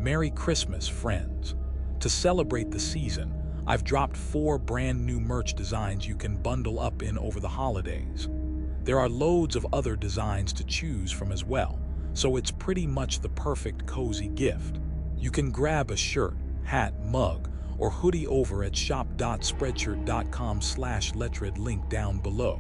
Merry Christmas, friends. To celebrate the season, I've dropped 4 brand new merch designs you can bundle up in over the holidays. There are loads of other designs to choose from as well, so it's pretty much the perfect cozy gift. You can grab a shirt, hat, mug, or hoodie over at shop.spreadshirt.com/lettered link down below.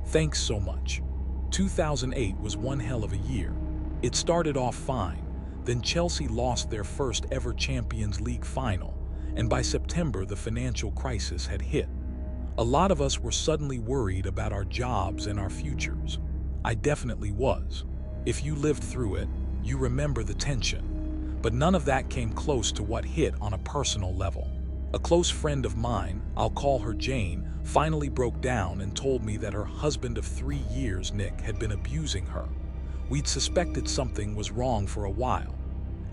Thanks so much. 2008 was one hell of a year. It started off fine, then Chelsea lost their first ever Champions League final, and by September the financial crisis had hit. A lot of us were suddenly worried about our jobs and our futures. I definitely was. If you lived through it, you remember the tension. But none of that came close to what hit on a personal level. A close friend of mine, I'll call her Jane, finally broke down and told me that her husband of 3 years, Nick, had been abusing her. We'd suspected something was wrong for a while.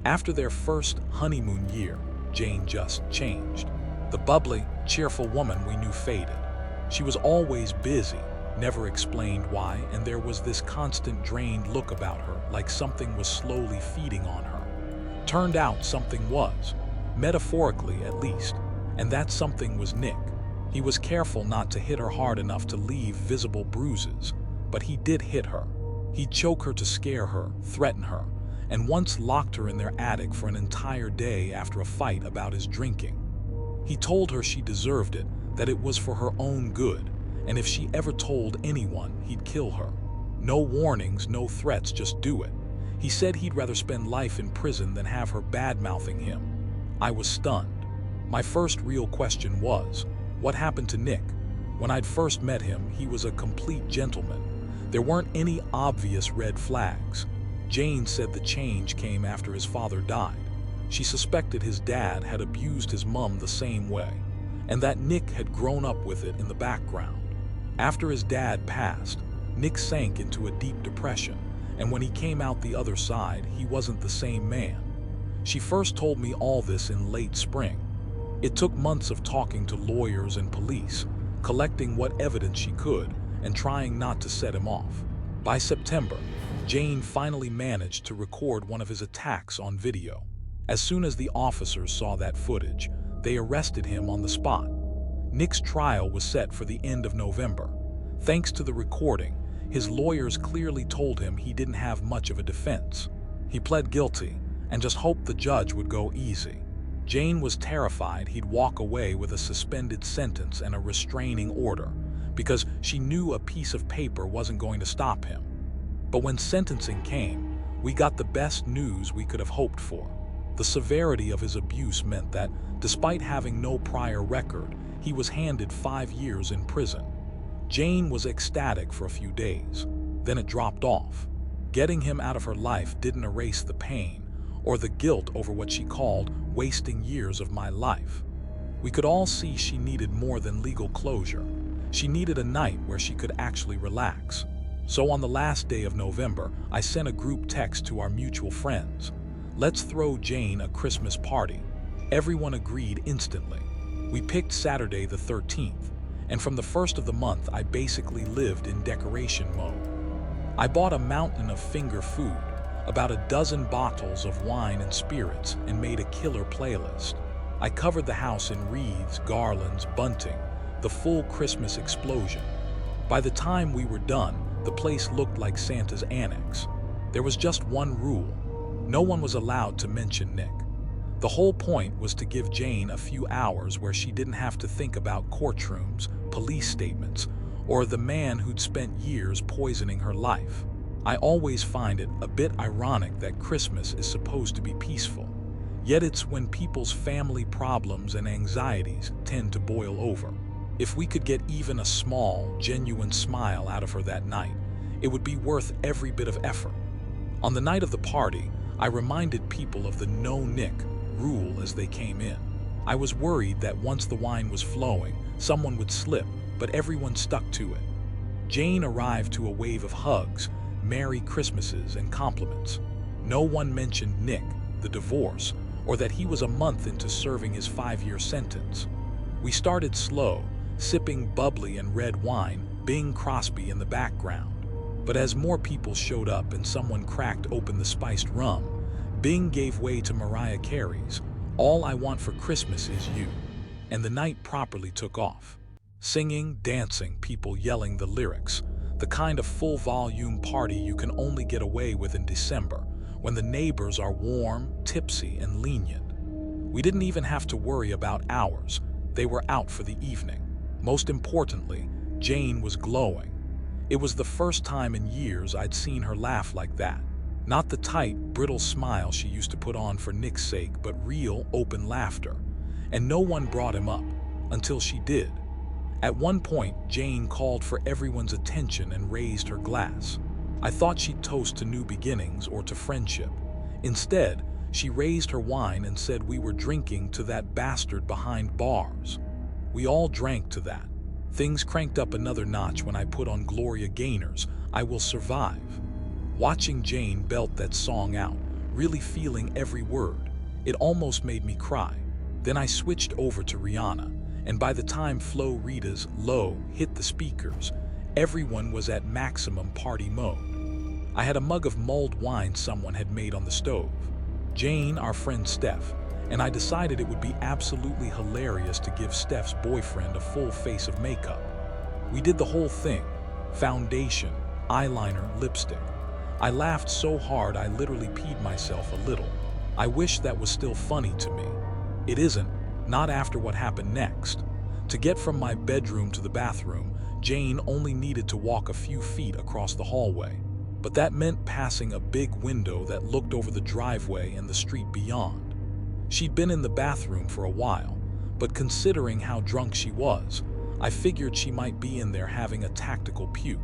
After their first honeymoon year, Jane just changed. The bubbly, cheerful woman we knew faded. She was always busy, never explained why, and there was this constant drained look about her, like something was slowly feeding on her. Turned out something was, metaphorically at least, and that something was Nick. He was careful not to hit her hard enough to leave visible bruises, but he did hit her. He'd choke her to scare her, threaten her, and once locked her in their attic for an entire day after a fight about his drinking. He told her she deserved it, that it was for her own good, and if she ever told anyone, he'd kill her. No warnings, no threats, just do it. He said he'd rather spend life in prison than have her bad-mouthing him. I was stunned. My first real question was, what happened to Nick? When I'd first met him, he was a complete gentleman. There weren't any obvious red flags. Jane said the change came after his father died. She suspected his dad had abused his mum the same way, and that Nick had grown up with it in the background. After his dad passed, Nick sank into a deep depression, and when he came out the other side, he wasn't the same man. She first told me all this in late spring. It took months of talking to lawyers and police, collecting what evidence she could, and trying not to set him off. By September, Jane finally managed to record one of his attacks on video. As soon as the officers saw that footage, they arrested him on the spot. Nick's trial was set for the end of November. Thanks to the recording, his lawyers clearly told him he didn't have much of a defense. He pled guilty and just hoped the judge would go easy. Jane was terrified he'd walk away with a suspended sentence and a restraining order, because she knew a piece of paper wasn't going to stop him. But when sentencing came, we got the best news we could have hoped for. The severity of his abuse meant that, despite having no prior record, he was handed 5 years in prison. Jane was ecstatic for a few days. Then it dropped off. Getting him out of her life didn't erase the pain or the guilt over what she called wasting years of my life. We could all see she needed more than legal closure. She needed a night where she could actually relax. So on the last day of November, I sent a group text to our mutual friends. Let's throw Jane a Christmas party. Everyone agreed instantly. We picked Saturday the 13th, and from the first of the month I basically lived in decoration mode. I bought a mountain of finger food, about a dozen bottles of wine and spirits, and made a killer playlist. I covered the house in wreaths, garlands, bunting, the full Christmas explosion. By the time we were done, the place looked like Santa's annex. There was just one rule. No one was allowed to mention Nick. The whole point was to give Jane a few hours where she didn't have to think about courtrooms, police statements, or the man who'd spent years poisoning her life. I always find it a bit ironic that Christmas is supposed to be peaceful. Yet it's when people's family problems and anxieties tend to boil over. If we could get even a small, genuine smile out of her that night, it would be worth every bit of effort. On the night of the party, I reminded people of the "no Nick" rule as they came in. I was worried that once the wine was flowing, someone would slip, but everyone stuck to it. Jane arrived to a wave of hugs, Merry Christmases, and compliments. No one mentioned Nick, the divorce, or that he was a month into serving his 5-year sentence. We started slow, sipping bubbly and red wine, Bing Crosby in the background. But as more people showed up and someone cracked open the spiced rum, Bing gave way to Mariah Carey's "All I Want for Christmas Is You," and the night properly took off. Singing, dancing, people yelling the lyrics, the kind of full-volume party you can only get away with in December, when the neighbors are warm, tipsy, and lenient. We didn't even have to worry about hours. They were out for the evening. Most importantly, Jane was glowing. It was the first time in years I'd seen her laugh like that. Not the tight, brittle smile she used to put on for Nick's sake, but real, open laughter. And no one brought him up, until she did. At one point, Jane called for everyone's attention and raised her glass. I thought she'd toast to new beginnings or to friendship. Instead, she raised her wine and said we were drinking to that bastard behind bars. We all drank to that. Things cranked up another notch when I put on Gloria Gaynor's "I Will Survive." Watching Jane belt that song out, really feeling every word, it almost made me cry. Then I switched over to Rihanna, and by the time Flo Rida's "Low" hit the speakers, everyone was at maximum party mode. I had a mug of mulled wine someone had made on the stove. Jane, our friend Steph, and I decided it would be absolutely hilarious to give Steph's boyfriend a full face of makeup. We did the whole thing: foundation, eyeliner, lipstick. I laughed so hard I literally peed myself a little. I wish that was still funny to me. It isn't, not after what happened next. To get from my bedroom to the bathroom, Jane only needed to walk a few feet across the hallway. But that meant passing a big window that looked over the driveway and the street beyond. She'd been in the bathroom for a while, but considering how drunk she was, I figured she might be in there having a tactical puke.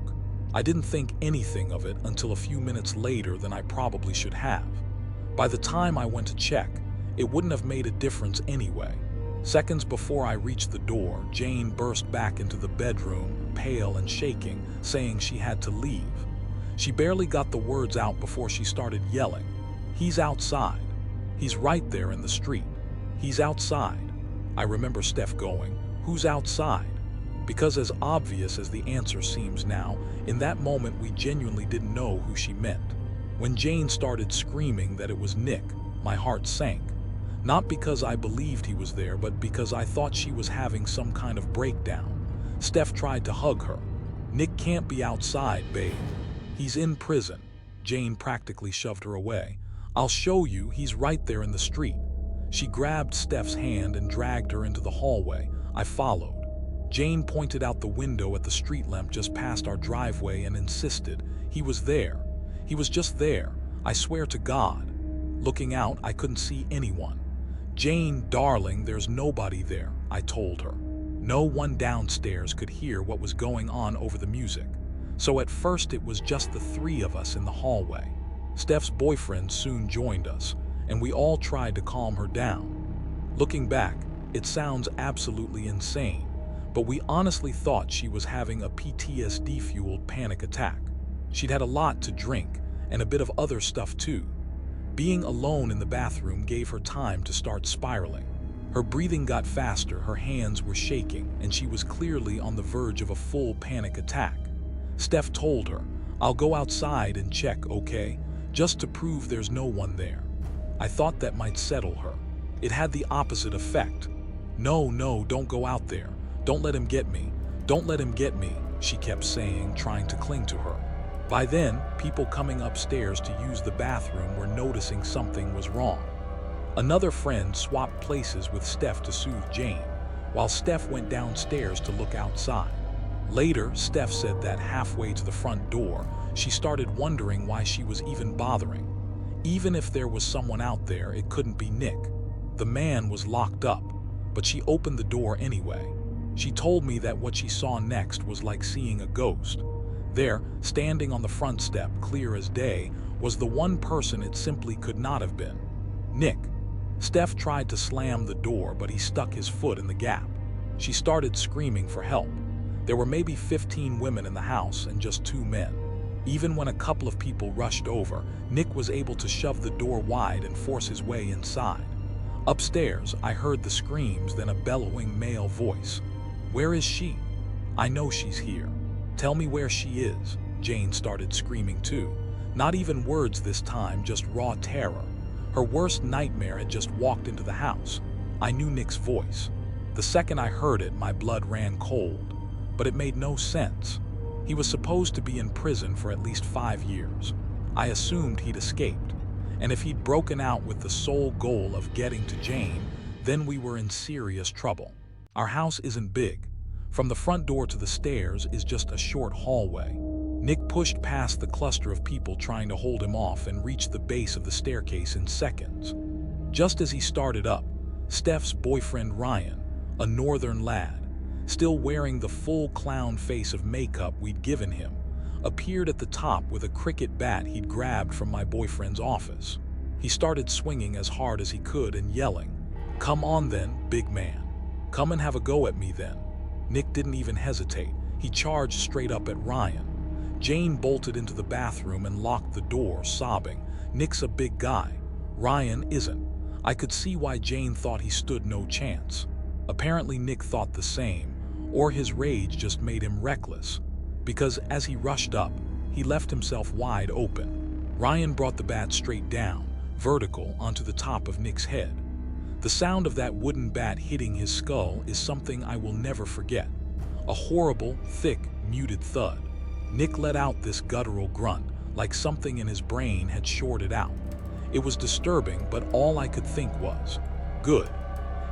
I didn't think anything of it until a few minutes later than I probably should have. By the time I went to check, it wouldn't have made a difference anyway. Seconds before I reached the door, Jane burst back into the bedroom, pale and shaking, saying she had to leave. She barely got the words out before she started yelling, "He's outside. He's right there in the street. He's outside." I remember Steph going, "Who's outside?" Because as obvious as the answer seems now, in that moment we genuinely didn't know who she meant. When Jane started screaming that it was Nick, my heart sank. Not because I believed he was there, but because I thought she was having some kind of breakdown. Steph tried to hug her. "Nick can't be outside, babe. He's in prison." Jane practically shoved her away. "I'll show you, he's right there in the street." She grabbed Steph's hand and dragged her into the hallway. I followed. Jane pointed out the window at the street lamp just past our driveway and insisted, "He was there. He was just there. I swear to God." Looking out, I couldn't see anyone. "Jane, darling, there's nobody there," I told her. No one downstairs could hear what was going on over the music. So at first it was just the three of us in the hallway. Steph's boyfriend soon joined us, and we all tried to calm her down. Looking back, it sounds absolutely insane, but we honestly thought she was having a PTSD-fueled panic attack. She'd had a lot to drink, and a bit of other stuff too. Being alone in the bathroom gave her time to start spiraling. Her breathing got faster, her hands were shaking, and she was clearly on the verge of a full panic attack. Steph told her, "I'll go outside and check, okay? Just to prove there's no one there." I thought that might settle her. It had the opposite effect. No, don't go out there. Don't let him get me. Don't let him get me," she kept saying, trying to cling to her. By then, people coming upstairs to use the bathroom were noticing something was wrong. Another friend swapped places with Steph to soothe Jane, while Steph went downstairs to look outside. Later, Steph said that halfway to the front door, she started wondering why she was even bothering. Even if there was someone out there, it couldn't be Nick. The man was locked up, but she opened the door anyway. She told me that what she saw next was like seeing a ghost. There, standing on the front step, clear as day, was the one person it simply could not have been: Nick. Steph tried to slam the door, but he stuck his foot in the gap. She started screaming for help. There were maybe 15 women in the house and just 2 men. Even when a couple of people rushed over, Nick was able to shove the door wide and force his way inside. Upstairs, I heard the screams, then a bellowing male voice. "Where is she? I know she's here. Tell me where she is." Jane started screaming too. Not even words this time, just raw terror. Her worst nightmare had just walked into the house. I knew Nick's voice. The second I heard it, my blood ran cold. But it made no sense. He was supposed to be in prison for at least 5 years. I assumed he'd escaped. And if he'd broken out with the sole goal of getting to Jane, then we were in serious trouble. Our house isn't big. From the front door to the stairs is just a short hallway. Nick pushed past the cluster of people trying to hold him off and reached the base of the staircase in seconds. Just as he started up, Steph's boyfriend Ryan, a northern lad, still wearing the full clown face of makeup we'd given him, appeared at the top with a cricket bat he'd grabbed from my boyfriend's office. He started swinging as hard as he could and yelling, "Come on then, big man. Come and have a go at me then." Nick didn't even hesitate. He charged straight up at Ryan. Jane bolted into the bathroom and locked the door, sobbing, "Nick's a big guy. Ryan isn't." I could see why Jane thought he stood no chance. Apparently Nick thought the same, or his rage just made him reckless. Because as he rushed up, he left himself wide open. Ryan brought the bat straight down, vertical, onto the top of Nick's head. The sound of that wooden bat hitting his skull is something I will never forget. A horrible, thick, muted thud. Nick let out this guttural grunt, like something in his brain had shorted out. It was disturbing, but all I could think was, good.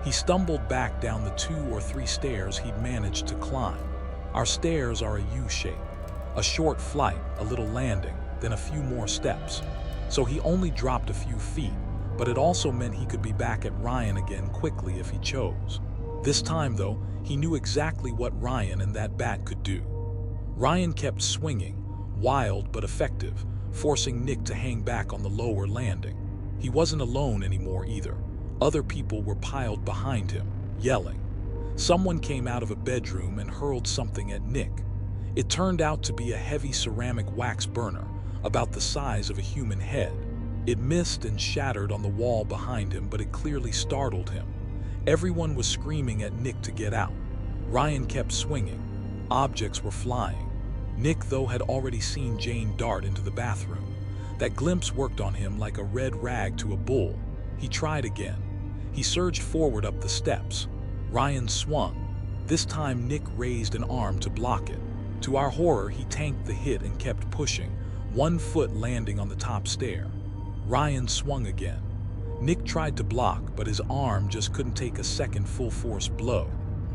He stumbled back down the 2 or 3 stairs he'd managed to climb. Our stairs are a U-shape. A short flight, a little landing, then a few more steps. So he only dropped a few feet, but it also meant he could be back at Ryan again quickly if he chose. This time, though, he knew exactly what Ryan and that bat could do. Ryan kept swinging, wild but effective, forcing Nick to hang back on the lower landing. He wasn't alone anymore either. Other people were piled behind him, yelling. Someone came out of a bedroom and hurled something at Nick. It turned out to be a heavy ceramic wax burner, about the size of a human head. It missed and shattered on the wall behind him, but it clearly startled him. Everyone was screaming at Nick to get out. Ryan kept swinging. Objects were flying. Nick, though, had already seen Jane dart into the bathroom. That glimpse worked on him like a red rag to a bull. He tried again. He surged forward up the steps. Ryan swung. This time Nick raised an arm to block it. To our horror, he tanked the hit and kept pushing, one foot landing on the top stair. Ryan swung again. Nick tried to block, but his arm just couldn't take a second full-force blow.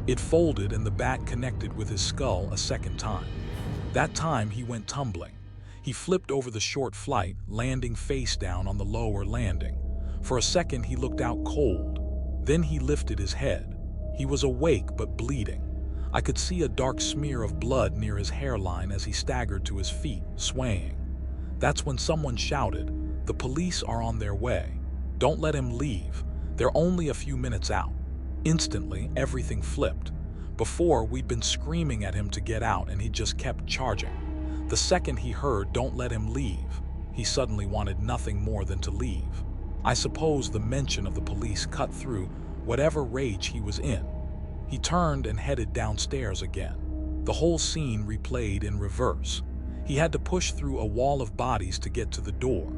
It folded and the bat connected with his skull a second time. That time he went tumbling. He flipped over the short flight, landing face down on the lower landing. For a second he looked out cold. Then he lifted his head. He was awake but bleeding. I could see a dark smear of blood near his hairline as he staggered to his feet, swaying. That's when someone shouted, "The police are on their way. Don't let him leave. They're only a few minutes out." Instantly, everything flipped. Before, we'd been screaming at him to get out and he just kept charging. The second he heard, "Don't let him leave," he suddenly wanted nothing more than to leave. I suppose the mention of the police cut through whatever rage he was in. He turned and headed downstairs again. The whole scene replayed in reverse. He had to push through a wall of bodies to get to the door.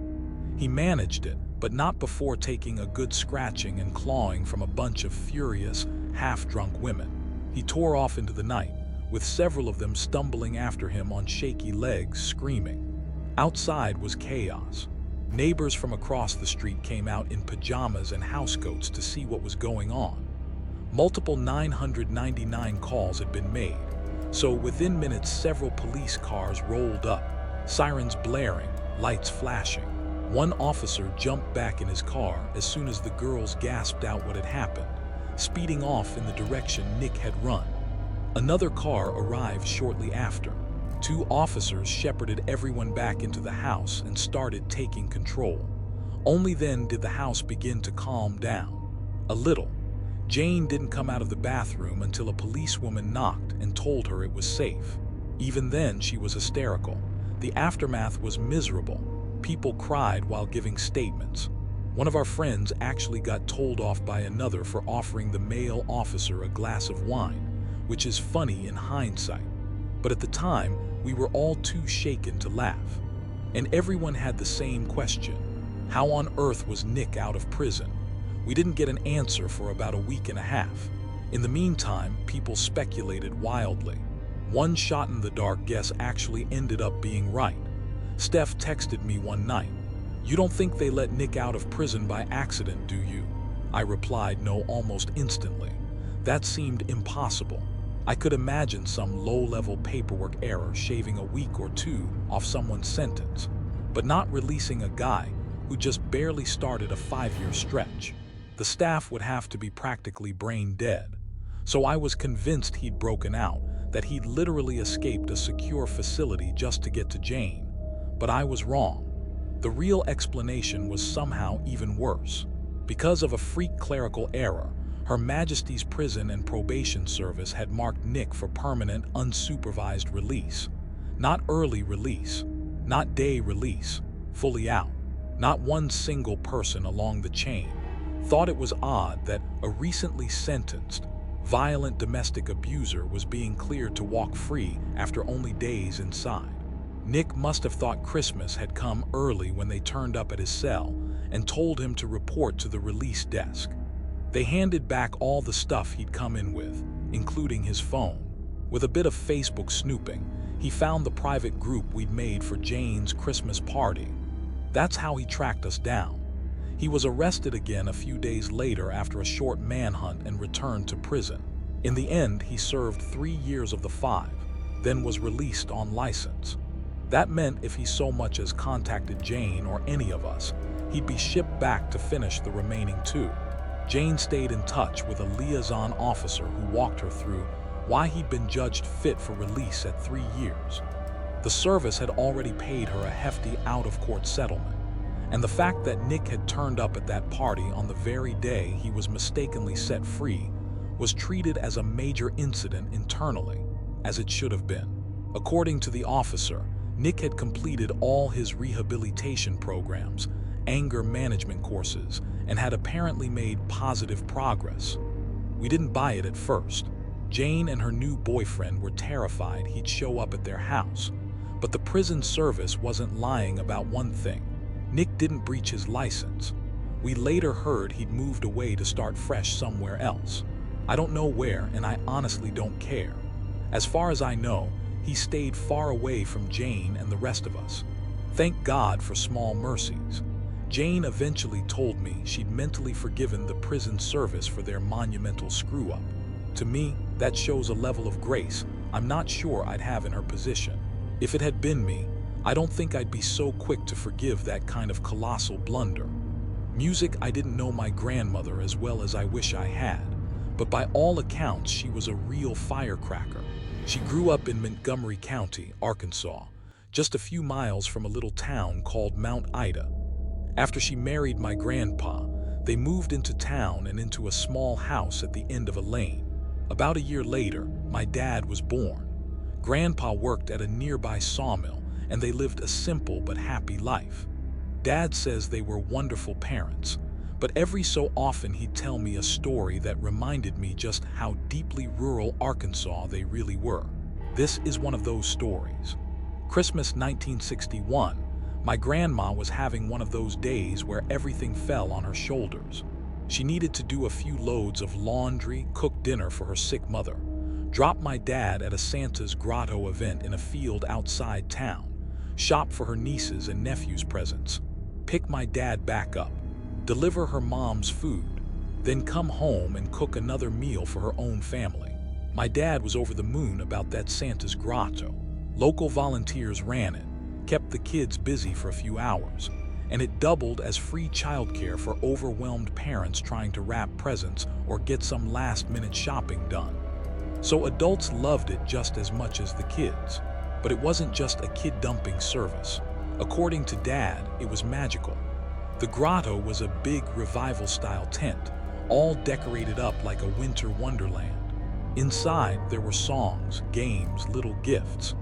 He managed it, but not before taking a good scratching and clawing from a bunch of furious, half-drunk women. He tore off into the night, with several of them stumbling after him on shaky legs, screaming. Outside was chaos. Neighbors from across the street came out in pajamas and housecoats to see what was going on. Multiple 999 calls had been made, so within minutes several police cars rolled up, sirens blaring, lights flashing. One officer jumped back in his car as soon as the girls gasped out what had happened, speeding off in the direction Nick had run. Another car arrived shortly after. 2 officers shepherded everyone back into the house and started taking control. Only then did the house begin to calm down. A little. Jane didn't come out of the bathroom until a policewoman knocked and told her it was safe. Even then, she was hysterical. The aftermath was miserable. People cried while giving statements. One of our friends actually got told off by another for offering the male officer a glass of wine, which is funny in hindsight. But at the time, we were all too shaken to laugh. And everyone had the same question. How on earth was Nick out of prison? We didn't get an answer for about a week and a half. In the meantime, people speculated wildly. One shot-in-the-dark guess actually ended up being right. Steph texted me one night, "You don't think they let Nick out of prison by accident, do you?" I replied no almost instantly. That seemed impossible. I could imagine some low-level paperwork error shaving a week or two off someone's sentence, but not releasing a guy who just barely started a 5-year stretch. The staff would have to be practically brain dead. So I was convinced he'd broken out, that he'd literally escaped a secure facility just to get to Jane. But I was wrong. The real explanation was somehow even worse. Because of a freak clerical error, Her Majesty's Prison and Probation Service had marked Nick for permanent, unsupervised release. Not early release, not day release, fully out. Not one single person along the chain thought it was odd that a recently sentenced, violent domestic abuser was being cleared to walk free after only days inside. Nick must have thought Christmas had come early when they turned up at his cell and told him to report to the release desk. They handed back all the stuff he'd come in with, including his phone. With a bit of Facebook snooping, he found the private group we'd made for Jane's Christmas party. That's how he tracked us down. He was arrested again a few days later after a short manhunt and returned to prison. In the end, he served 3 years of the 5, then was released on license. That meant if he so much as contacted Jane or any of us, he'd be shipped back to finish the remaining 2. Jane stayed in touch with a liaison officer who walked her through why he'd been judged fit for release at 3 years. The service had already paid her a hefty out-of-court settlement, and the fact that Nick had turned up at that party on the very day he was mistakenly set free was treated as a major incident internally, as it should have been. According to the officer, Nick had completed all his rehabilitation programs, anger management courses, and had apparently made positive progress. We didn't buy it at first. Jane and her new boyfriend were terrified he'd show up at their house. But the prison service wasn't lying about one thing. Nick didn't breach his license. We later heard he'd moved away to start fresh somewhere else. I don't know where, and I honestly don't care. As far as I know, he stayed far away from Jane and the rest of us. Thank God for small mercies. Jane eventually told me she'd mentally forgiven the prison service for their monumental screw-up. To me, that shows a level of grace I'm not sure I'd have in her position. If it had been me, I don't think I'd be so quick to forgive that kind of colossal blunder. Music, I didn't know my grandmother as well as I wish I had, but by all accounts she was a real firecracker. She grew up in Montgomery County, Arkansas, just a few miles from a little town called Mount Ida. After she married my grandpa, they moved into town and into a small house at the end of a lane. About a year later, my dad was born. Grandpa worked at a nearby sawmill, and they lived a simple but happy life. Dad says they were wonderful parents, but every so often he'd tell me a story that reminded me just how deeply rural Arkansas they really were. This is one of those stories. Christmas 1961, my grandma was having one of those days where everything fell on her shoulders. She needed to do a few loads of laundry, cook dinner for her sick mother, drop my dad at a Santa's grotto event in a field outside town, shop for her nieces and nephews' presents, pick my dad back up, deliver her mom's food, then come home and cook another meal for her own family. My dad was over the moon about that Santa's grotto. Local volunteers ran it, kept the kids busy for a few hours, and it doubled as free childcare for overwhelmed parents trying to wrap presents or get some last-minute shopping done. So adults loved it just as much as the kids. But it wasn't just a kid-dumping service. According to Dad, it was magical. The grotto was a big revival-style tent, all decorated up like a winter wonderland. Inside, there were songs, games, little gifts.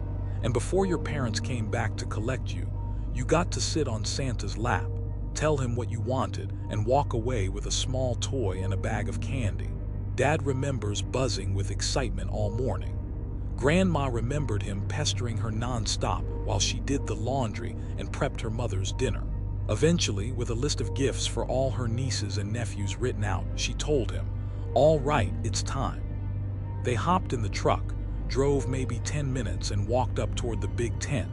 And before your parents came back to collect you, you got to sit on Santa's lap, tell him what you wanted, and walk away with a small toy and a bag of candy. Dad remembers buzzing with excitement all morning. Grandma remembered him pestering her non-stop while she did the laundry and prepped her mother's dinner. Eventually, with a list of gifts for all her nieces and nephews written out, she told him, "All right, it's time." They hopped in the truck, drove maybe 10 minutes and walked up toward the big tent.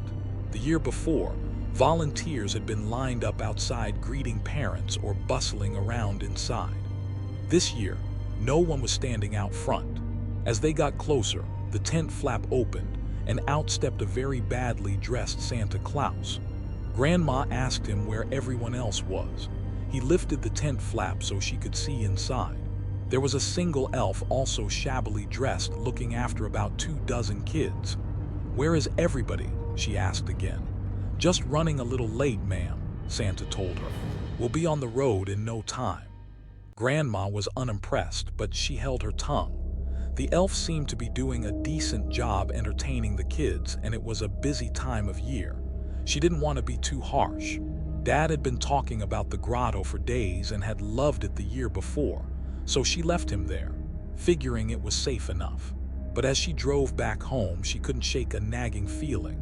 The year before, volunteers had been lined up outside greeting parents or bustling around inside. This year, no one was standing out front. As they got closer, the tent flap opened, and out stepped a very badly dressed Santa Claus. Grandma asked him where everyone else was. He lifted the tent flap so she could see inside. There was a single elf also shabbily dressed looking after about 24 kids. "Where is everybody?" she asked again. "Just running a little late, ma'am," Santa told her. "We'll be on the road in no time." Grandma was unimpressed, but she held her tongue. The elf seemed to be doing a decent job entertaining the kids, and it was a busy time of year. She didn't want to be too harsh. Dad had been talking about the grotto for days and had loved it the year before, so she left him there, figuring it was safe enough. But as she drove back home, she couldn't shake a nagging feeling.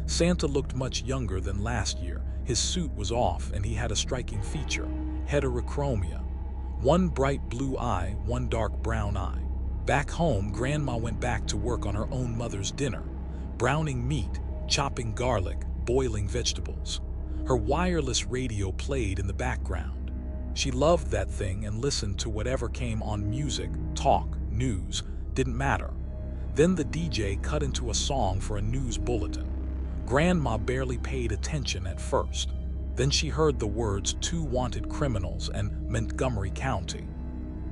Santa looked much younger than last year. His suit was off and he had a striking feature: heterochromia. One bright blue eye, one dark brown eye. Back home, Grandma went back to work on her own mother's dinner, browning meat, chopping garlic, boiling vegetables. Her wireless radio played in the background. She loved that thing and listened to whatever came on: music, talk, news, didn't matter. Then the DJ cut into a song for a news bulletin. Grandma barely paid attention at first. Then she heard the words "2 wanted criminals" and "Montgomery County."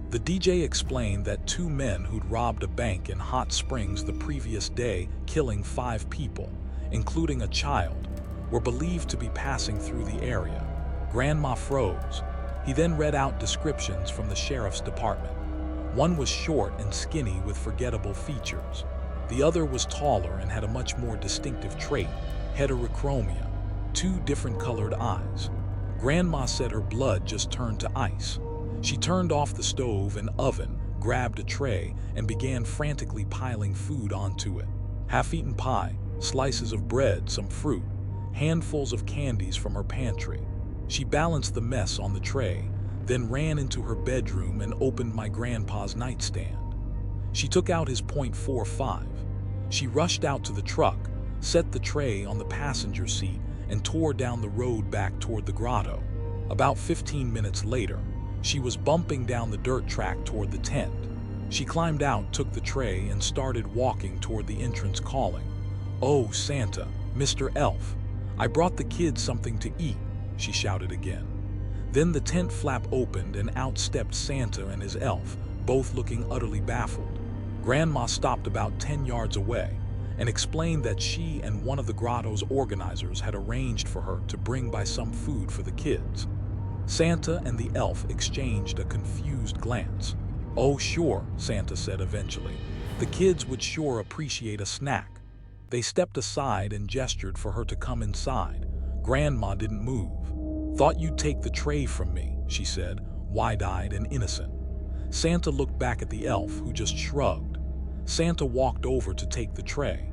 The DJ explained that 2 men who'd robbed a bank in Hot Springs the previous day, killing 5 people, including a child, were believed to be passing through the area. Grandma froze. He then read out descriptions from the sheriff's department. One was short and skinny with forgettable features. The other was taller and had a much more distinctive trait: heterochromia, 2 different colored eyes. Grandma said her blood just turned to ice. She turned off the stove and oven, grabbed a tray, and began frantically piling food onto it. Half-eaten pie, slices of bread, some fruit, handfuls of candies from her pantry. She balanced the mess on the tray, then ran into her bedroom and opened my grandpa's nightstand. She took out his .45. She rushed out to the truck, set the tray on the passenger seat, and tore down the road back toward the grotto. About 15 minutes later, she was bumping down the dirt track toward the tent. She climbed out, took the tray, and started walking toward the entrance, calling, "Oh, Santa, Mr. Elf, I brought the kids something to eat," she shouted again. Then the tent flap opened and out stepped Santa and his elf, both looking utterly baffled. Grandma stopped about 10 yards away and explained that she and one of the grotto's organizers had arranged for her to bring by some food for the kids. Santa and the elf exchanged a confused glance. "Oh, sure," Santa said eventually. "The kids would sure appreciate a snack." They stepped aside and gestured for her to come inside. Grandma didn't move. "Thought you'd take the tray from me," she said, wide-eyed and innocent. Santa looked back at the elf, who just shrugged. Santa walked over to take the tray.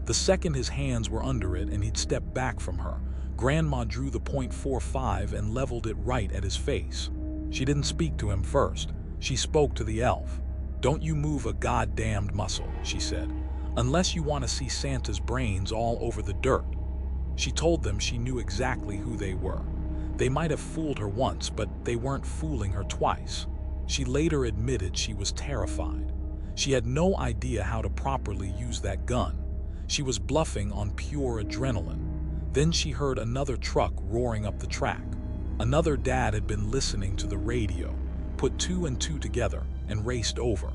The second his hands were under it and he'd stepped back from her, Grandma drew the .45 and leveled it right at his face. She didn't speak to him first. She spoke to the elf. "Don't you move a goddamned muscle," she said, "unless you want to see Santa's brains all over the dirt." She told them she knew exactly who they were. They might have fooled her once, but they weren't fooling her twice. She later admitted she was terrified. She had no idea how to properly use that gun. She was bluffing on pure adrenaline. Then she heard another truck roaring up the track. Another dad had been listening to the radio, put 2 and 2 together, and raced over.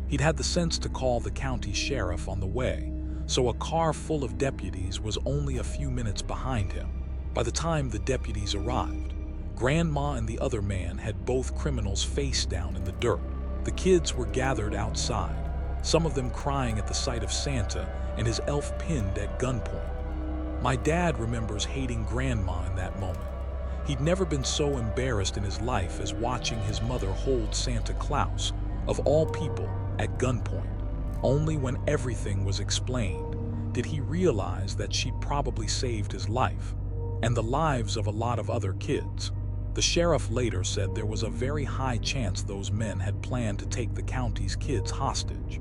He'd had the sense to call the county sheriff on the way, so a car full of deputies was only a few minutes behind him. By the time the deputies arrived, Grandma and the other man had both criminals face down in the dirt. The kids were gathered outside, some of them crying at the sight of Santa and his elf pinned at gunpoint. My dad remembers hating Grandma in that moment. He'd never been so embarrassed in his life as watching his mother hold Santa Claus, of all people, at gunpoint. Only when everything was explained did he realize that she'd probably saved his life. and the lives of a lot of other kids. The sheriff later said there was a very high chance those men had planned to take the county's kids hostage.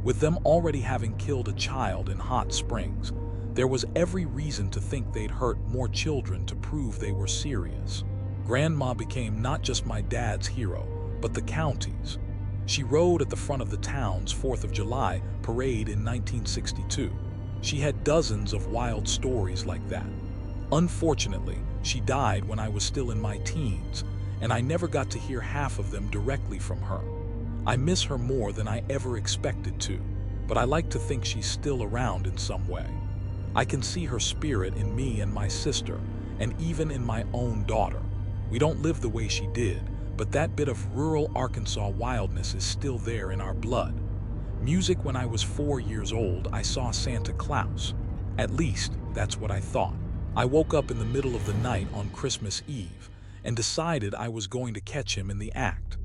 With them already having killed a child in Hot Springs, there was every reason to think they'd hurt more children to prove they were serious. Grandma became not just my dad's hero, but the county's. She rode at the front of the town's 4th of July parade in 1962. She had dozens of wild stories like that. Unfortunately, she died when I was still in my teens, and I never got to hear half of them directly from her. I miss her more than I ever expected to, but I like to think she's still around in some way. I can see her spirit in me and my sister, and even in my own daughter. We don't live the way she did, but that bit of rural Arkansas wildness is still there in our blood. Music. When I was 4 years old, I saw Santa Claus. At least, that's what I thought. I woke up in the middle of the night on Christmas Eve and decided I was going to catch him in the act.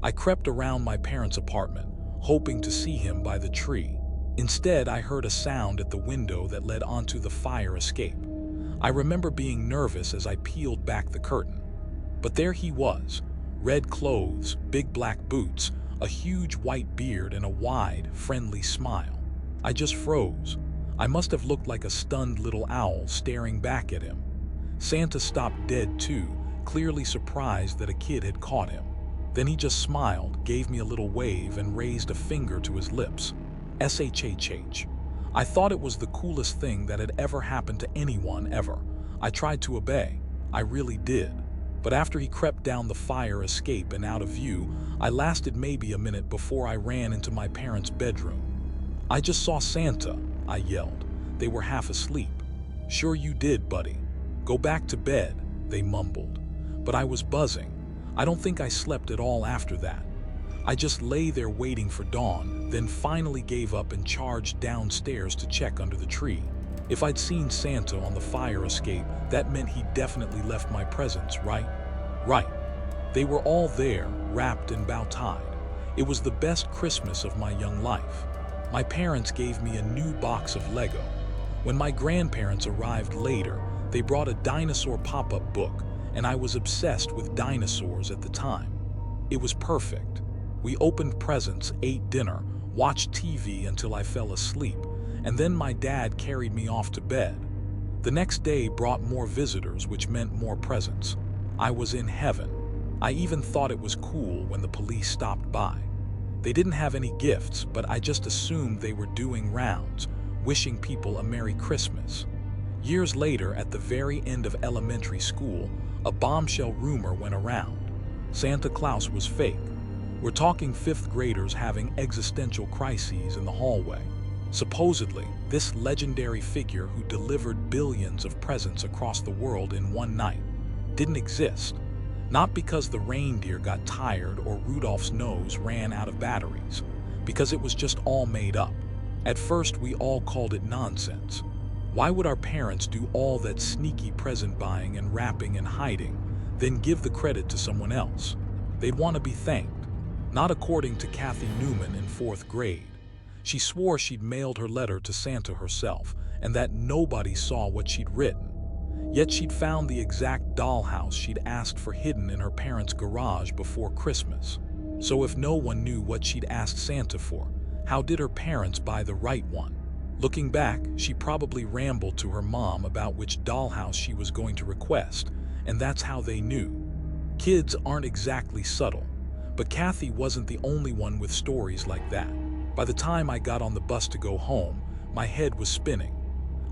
I crept around my parents' apartment, hoping to see him by the tree. Instead, I heard a sound at the window that led onto the fire escape. I remember being nervous as I peeled back the curtain. But there he was, red clothes, big black boots, a huge white beard, and a wide, friendly smile. I just froze. I must have looked like a stunned little owl staring back at him. Santa stopped dead too, clearly surprised that a kid had caught him. Then he just smiled, gave me a little wave, and raised a finger to his lips. SHHH. I thought it was the coolest thing that had ever happened to anyone ever. I tried to obey. I really did. But after he crept down the fire escape and out of view, I lasted maybe a minute before I ran into my parents' bedroom. "I just saw Santa," I yelled. They were half asleep. "Sure you did, buddy. Go back to bed," they mumbled. But I was buzzing. I don't think I slept at all after that. I just lay there waiting for dawn, then finally gave up and charged downstairs to check under the tree. If I'd seen Santa on the fire escape, that meant he definitely left my presents, right? Right. They were all there, wrapped and bow-tied. It was the best Christmas of my young life. My parents gave me a new box of Lego. When my grandparents arrived later, they brought a dinosaur pop-up book, and I was obsessed with dinosaurs at the time. It was perfect. We opened presents, ate dinner, watched TV until I fell asleep, and then my dad carried me off to bed. The next day brought more visitors, which meant more presents. I was in heaven. I even thought it was cool when the police stopped by. They didn't have any gifts, but I just assumed they were doing rounds, wishing people a Merry Christmas. Years later, at the very end of elementary school, a bombshell rumor went around. Santa Claus was fake. We're talking 5th graders having existential crises in the hallway. Supposedly, this legendary figure who delivered billions of presents across the world in one night didn't exist. Not because the reindeer got tired or Rudolph's nose ran out of batteries, because it was just all made up. At first, we all called it nonsense. Why would our parents do all that sneaky present buying and wrapping and hiding, then give the credit to someone else? They'd want to be thanked. Not according to Kathy Newman in 4th grade. She swore she'd mailed her letter to Santa herself and that nobody saw what she'd written. Yet she'd found the exact dollhouse she'd asked for hidden in her parents' garage before Christmas. So if no one knew what she'd asked Santa for, how did her parents buy the right one? Looking back, she probably rambled to her mom about which dollhouse she was going to request, and that's how they knew. Kids aren't exactly subtle. But Kathy wasn't the only one with stories like that. By the time I got on the bus to go home, my head was spinning.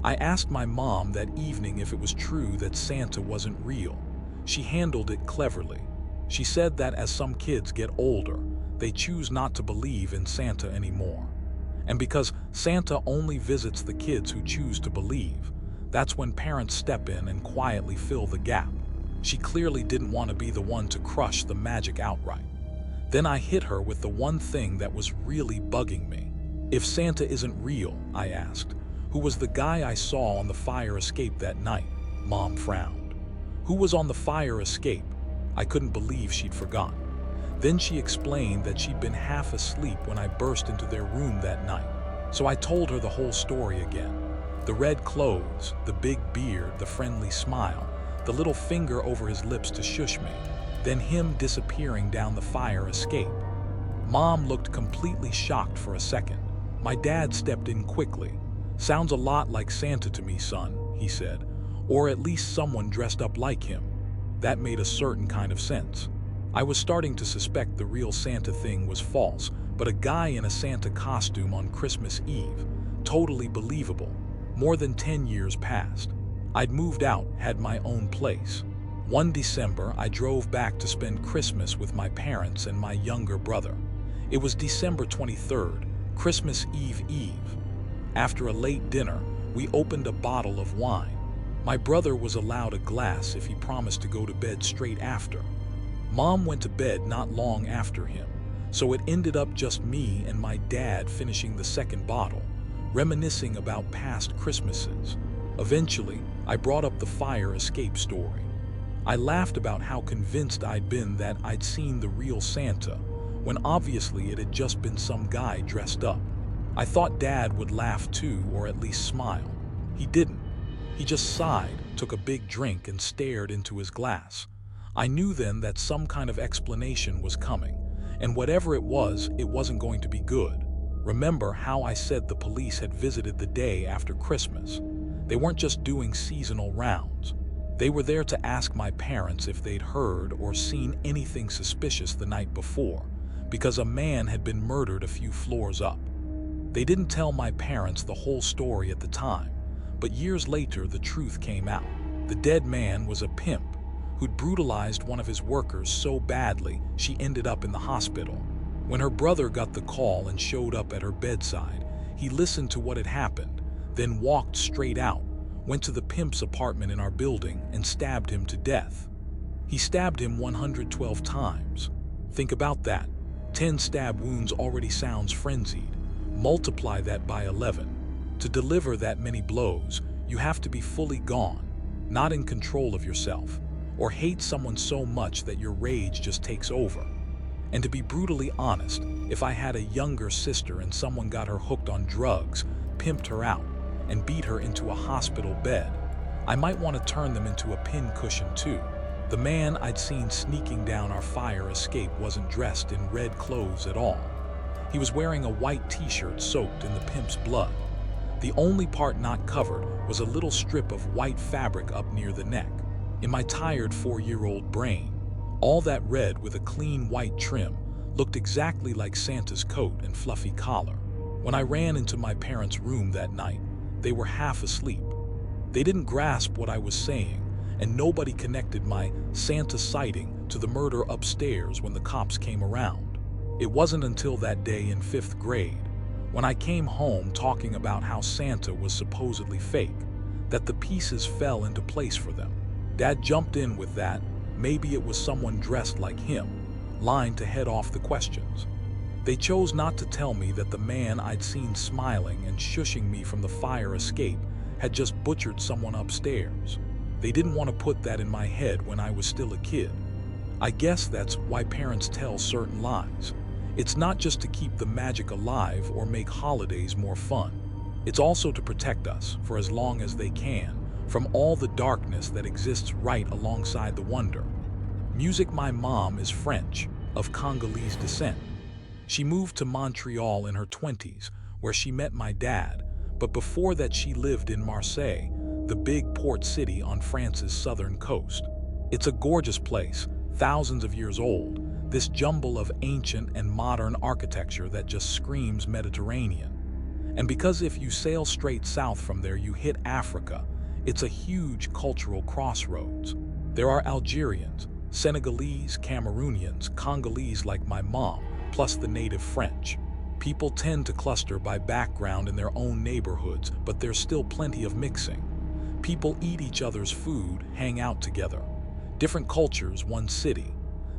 I asked my mom that evening if it was true that Santa wasn't real. She handled it cleverly. She said that as some kids get older, they choose not to believe in Santa anymore. And because Santa only visits the kids who choose to believe, that's when parents step in and quietly fill the gap. She clearly didn't want to be the one to crush the magic outright. Then I hit her with the one thing that was really bugging me. If Santa isn't real, I asked, who was the guy I saw on the fire escape that night? Mom frowned. Who was on the fire escape? I couldn't believe she'd forgotten. Then she explained that she'd been half asleep when I burst into their room that night. So I told her the whole story again. The red clothes, the big beard, the friendly smile, the little finger over his lips to shush me, then him disappearing down the fire escape. Mom looked completely shocked for a second. My dad stepped in quickly. "Sounds a lot like Santa to me, son," he said, "or at least someone dressed up like him." That made a certain kind of sense. I was starting to suspect the real Santa thing was false, but a guy in a Santa costume on Christmas Eve, totally believable. More than 10 years passed. I'd moved out, had my own place. One December, I drove back to spend Christmas with my parents and my younger brother. It was December 23rd, Christmas Eve. After a late dinner, we opened a bottle of wine. My brother was allowed a glass if he promised to go to bed straight after. Mom went to bed not long after him, so it ended up just me and my dad finishing the second bottle, reminiscing about past Christmases. Eventually, I brought up the fire escape story. I laughed about how convinced I'd been that I'd seen the real Santa, when obviously it had just been some guy dressed up. I thought Dad would laugh too, or at least smile. He didn't. He just sighed, took a big drink, and stared into his glass. I knew then that some kind of explanation was coming, and whatever it wasn't going to be good. Remember how I said the police had visited the day after Christmas? They weren't just doing seasonal rounds. They were there to ask my parents if they'd heard or seen anything suspicious the night before, because a man had been murdered a few floors up. They didn't tell my parents the whole story at the time, but years later the truth came out. The dead man was a pimp who'd brutalized one of his workers so badly she ended up in the hospital. When her brother got the call and showed up at her bedside, he listened to what had happened, then walked straight out, went to the pimp's apartment in our building, and stabbed him to death. He stabbed him 112 times. Think about that. 10 stab wounds already sounds frenzied. Multiply that by 11. To deliver that many blows, you have to be fully gone, not in control of yourself, or hate someone so much that your rage just takes over. And to be brutally honest, if I had a younger sister and someone got her hooked on drugs, pimped her out, and beat her into a hospital bed, I might want to turn them into a pincushion too. The man I'd seen sneaking down our fire escape wasn't dressed in red clothes at all. He was wearing a white t-shirt soaked in the pimp's blood. The only part not covered was a little strip of white fabric up near the neck. In my tired 4-year-old brain, all that red with a clean white trim looked exactly like Santa's coat and fluffy collar. When I ran into my parents' room that night, they were half asleep. They didn't grasp what I was saying, and nobody connected my Santa sighting to the murder upstairs when the cops came around. It wasn't until that day in 5th grade, when I came home talking about how Santa was supposedly fake, that the pieces fell into place for them. Dad jumped in with that, maybe it was someone dressed like him, line to head off the questions. They chose not to tell me that the man I'd seen smiling and shushing me from the fire escape had just butchered someone upstairs. They didn't want to put that in my head when I was still a kid. I guess that's why parents tell certain lies. It's not just to keep the magic alive or make holidays more fun. It's also to protect us, for as long as they can, from all the darkness that exists right alongside the wonder. Music. My mom is French, of Congolese descent. She moved to Montreal in her 20s, where she met my dad, but before that she lived in Marseille, the big port city on France's southern coast. It's a gorgeous place, thousands of years old, this jumble of ancient and modern architecture that just screams Mediterranean. And because if you sail straight south from there you hit Africa, it's a huge cultural crossroads. There are Algerians, Senegalese, Cameroonians, Congolese like my mom, plus the native French. People tend to cluster by background in their own neighborhoods, but there's still plenty of mixing. People eat each other's food, hang out together. Different cultures, one city.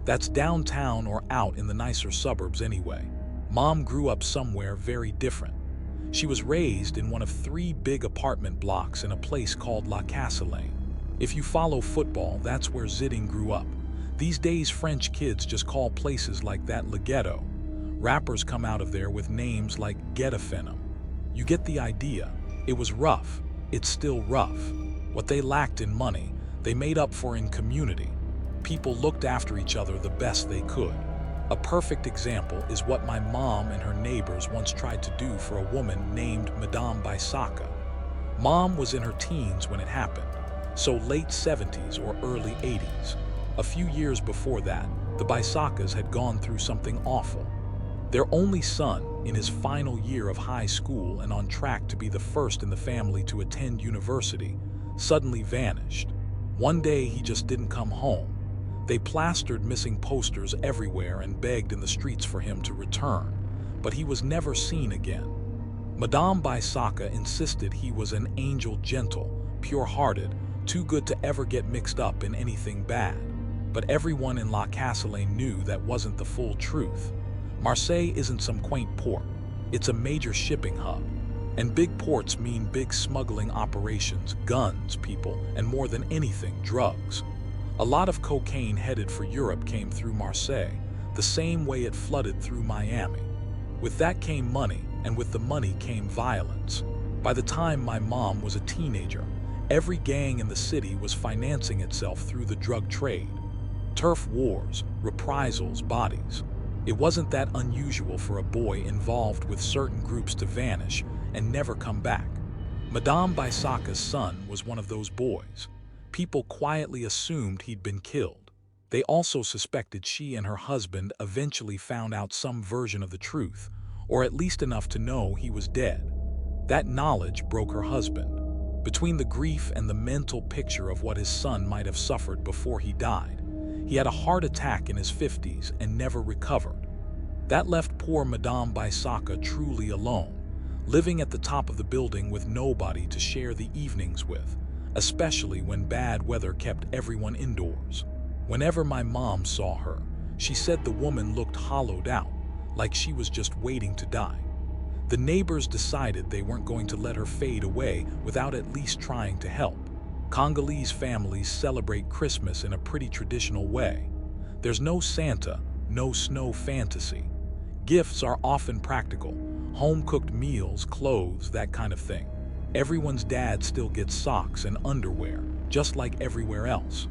That's downtown or out in the nicer suburbs anyway. Mom grew up somewhere very different. She was raised in one of 3 big apartment blocks in a place called La Caselaine. If you follow football, that's where Zidane grew up. These days French kids just call places like that Le Ghetto. Rappers come out of there with names like Getafenim. You get the idea. It was rough. It's still rough. What they lacked in money, they made up for in community. People looked after each other the best they could. A perfect example is what my mom and her neighbors once tried to do for a woman named Madame Baisaka. Mom was in her teens when it happened, so late 70s or early 80s. A few years before that, the Baisakas had gone through something awful. Their only son, in his final year of high school and on track to be the first in the family to attend university, suddenly vanished. One day he just didn't come home. They plastered missing posters everywhere and begged in the streets for him to return, but he was never seen again. Madame Baisaka insisted he was an angel, gentle, pure-hearted, too good to ever get mixed up in anything bad. But everyone in La Castellane knew that wasn't the full truth. Marseille isn't some quaint port. It's a major shipping hub. And big ports mean big smuggling operations, guns, people, and more than anything, drugs. A lot of cocaine headed for Europe came through Marseille, the same way it flooded through Miami. With that came money, and with the money came violence. By the time my mom was a teenager, every gang in the city was financing itself through the drug trade. Turf wars, reprisals, bodies. It wasn't that unusual for a boy involved with certain groups to vanish and never come back. Madame Baisaka's son was one of those boys. People quietly assumed he'd been killed. They also suspected she and her husband eventually found out some version of the truth, or at least enough to know he was dead. That knowledge broke her husband. Between the grief and the mental picture of what his son might have suffered before he died, he had a heart attack in his 50s and never recovered. That left poor Madame Baisaka truly alone, living at the top of the building with nobody to share the evenings with, especially when bad weather kept everyone indoors. Whenever my mom saw her, she said the woman looked hollowed out, like she was just waiting to die. The neighbors decided they weren't going to let her fade away without at least trying to help. Congolese families celebrate Christmas in a pretty traditional way. There's no Santa, no snow fantasy. Gifts are often practical, home-cooked meals, clothes, that kind of thing. Everyone's dad still gets socks and underwear, just like everywhere else.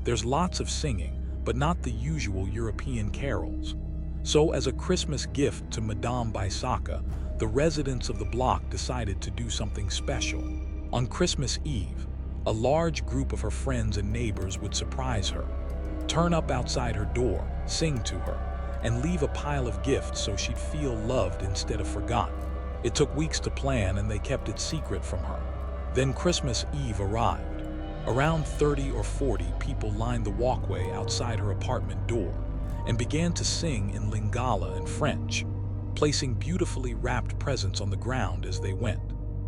There's lots of singing, but not the usual European carols. So as a Christmas gift to Madame Baisaka, the residents of the block decided to do something special. On Christmas Eve, a large group of her friends and neighbors would surprise her, turn up outside her door, sing to her, and leave a pile of gifts so she'd feel loved instead of forgotten. It took weeks to plan and they kept it secret from her. Then Christmas Eve arrived. Around 30 or 40 people lined the walkway outside her apartment door and began to sing in Lingala and French, placing beautifully wrapped presents on the ground as they went.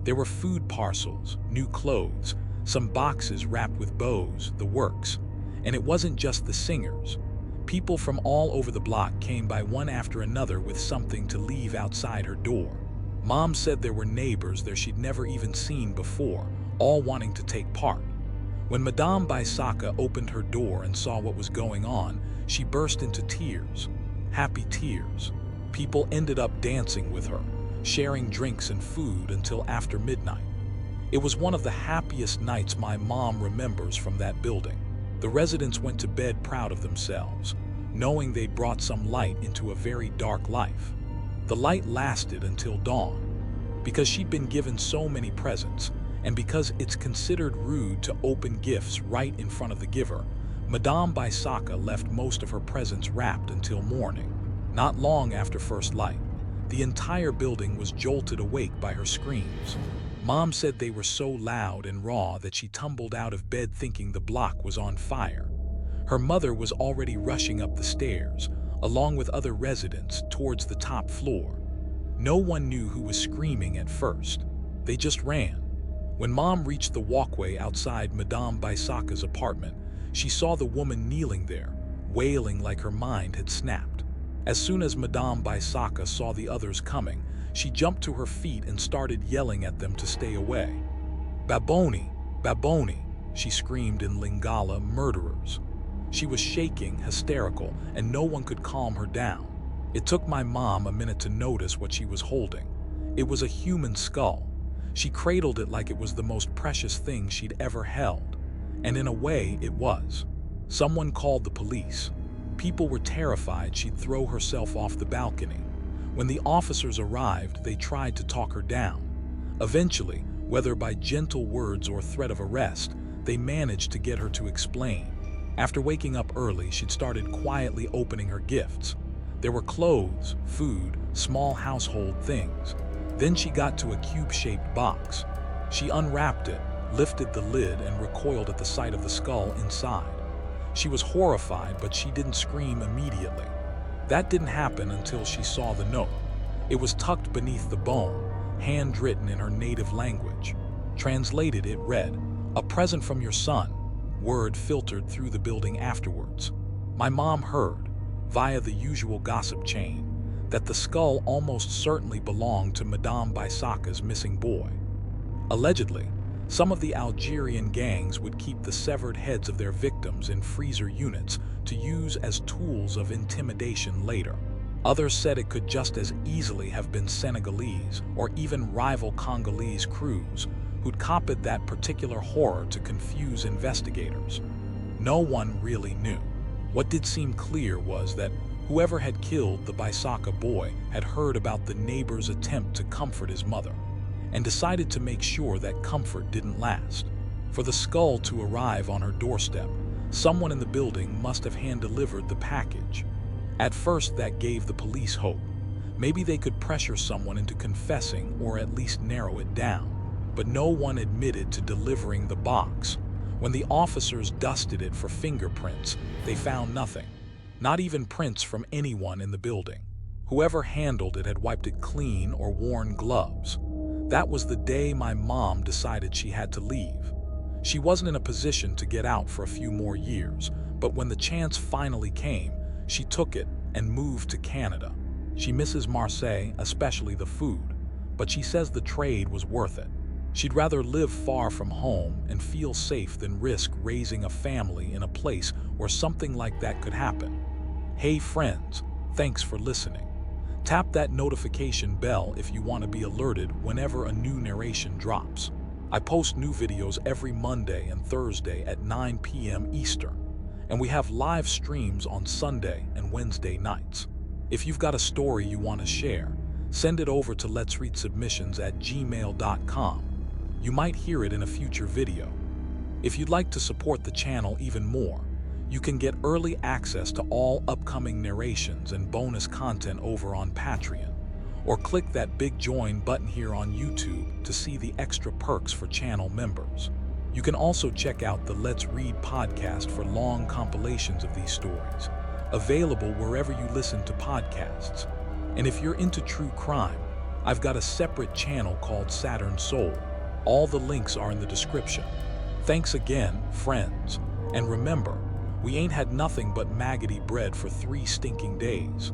There were food parcels, new clothes, some boxes wrapped with bows, the works. And it wasn't just the singers. People from all over the block came by one after another with something to leave outside her door. Mom said there were neighbors there she'd never even seen before, all wanting to take part. When Madame Baisaka opened her door and saw what was going on, she burst into tears, happy tears. People ended up dancing with her, sharing drinks and food until after midnight. It was one of the happiest nights my mom remembers from that building. The residents went to bed proud of themselves, knowing they'd brought some light into a very dark life. The light lasted until dawn. Because she'd been given so many presents, and because it's considered rude to open gifts right in front of the giver, Madame Baisaka left most of her presents wrapped until morning. Not long after first light, the entire building was jolted awake by her screams. Mom said they were so loud and raw that she tumbled out of bed thinking the block was on fire. Her mother was already rushing up the stairs, along with other residents, towards the top floor. No one knew who was screaming at first. They just ran. When Mom reached the walkway outside Madame Baisaka's apartment, she saw the woman kneeling there, wailing like her mind had snapped. As soon as Madame Baisaka saw the others coming, she jumped to her feet and started yelling at them to stay away. "Baboni, Baboni," she screamed in Lingala, "murderers." She was shaking, hysterical, and no one could calm her down. It took my mom a minute to notice what she was holding. It was a human skull. She cradled it like it was the most precious thing she'd ever held. And in a way, it was. Someone called the police. People were terrified she'd throw herself off the balcony. When the officers arrived, they tried to talk her down. Eventually, whether by gentle words or threat of arrest, they managed to get her to explain. After waking up early, she'd started quietly opening her gifts. There were clothes, food, small household things. Then she got to a cube-shaped box. She unwrapped it, lifted the lid, and recoiled at the sight of the skull inside. She was horrified, but she didn't scream immediately. That didn't happen until she saw the note. It was tucked beneath the bone, handwritten in her native language. Translated, it read, "A present from your son." Word filtered through the building afterwards. My mom heard, via the usual gossip chain, that the skull almost certainly belonged to Madame Baisaka's missing boy. Allegedly, some of the Algerian gangs would keep the severed heads of their victims in freezer units to use as tools of intimidation later. Others said it could just as easily have been Senegalese or even rival Congolese crews who'd copied that particular horror to confuse investigators. No one really knew. What did seem clear was that whoever had killed the Baisaka boy had heard about the neighbor's attempt to comfort his mother, and decided to make sure that comfort didn't last. For the skull to arrive on her doorstep, someone in the building must have hand-delivered the package. At first, that gave the police hope. Maybe they could pressure someone into confessing or at least narrow it down. But no one admitted to delivering the box. When the officers dusted it for fingerprints, they found nothing. Not even prints from anyone in the building. Whoever handled it had wiped it clean or worn gloves. That was the day my mom decided she had to leave. She wasn't in a position to get out for a few more years, but when the chance finally came, she took it and moved to Canada. She misses Marseille, especially the food, but she says the trade was worth it. She'd rather live far from home and feel safe than risk raising a family in a place where something like that could happen. Hey friends, thanks for listening. Tap that notification bell if you want to be alerted whenever a new narration drops. I post new videos every Monday and Thursday at 9 p.m. Eastern, and we have live streams on Sunday and Wednesday nights. If you've got a story you want to share, send it over to letsreadsubmissions@gmail.com. You might hear it in a future video. If you'd like to support the channel even more, you can get early access to all upcoming narrations and bonus content over on Patreon, or click that big join button here on YouTube to see the extra perks for channel members. You can also check out the Let's Read podcast for long compilations of these stories, available wherever you listen to podcasts. And if you're into true crime, I've got a separate channel called Saturn Soul. All the links are in the description. Thanks again, friends. And remember, we ain't had nothing but maggoty bread for 3 stinking days.